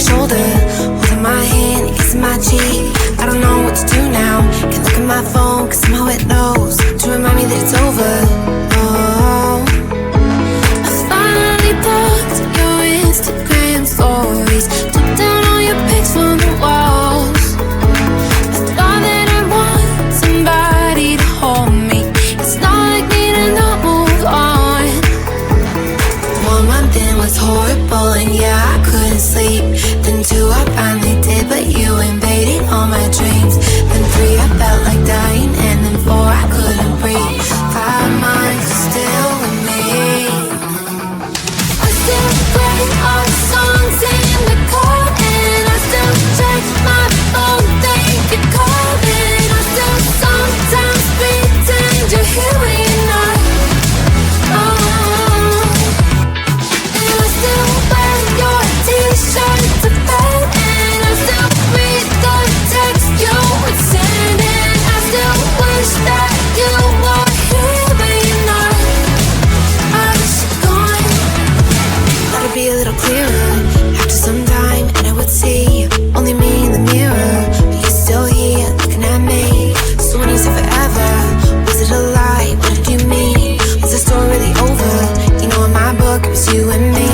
shoulder, holding my hand, kissing my cheek. I don't know what to do now. Can't look at my phone, cause somehow it knows to remind me that it's over. Oh, I finally blocked your Instagram stories, took down all your pics from the walls. I thought that I want somebody to hold me. It's not like me to not move on. 1 month in was horrible, and yeah, I couldn't sleep. Then 2, I finally did, but you invaded all my dreams. Then 3, I felt like dying, and then 4, I couldn't breathe. 5 months still with me. I still play our songs in the car, and I still check my phone, think you're calling. I still sometimes pretend you're here when you're not. And I still wear your t-shirt to bed, and I still read the text you would send, and I still wish that you were here but you're not. I wish you're gone. Thought it'd be a little clearer after some time, and I would see only me in the mirror, but you're still here looking at me. So when you said forever, was it a lie? What did you mean? Was the story really over? You know in my book it was you and me.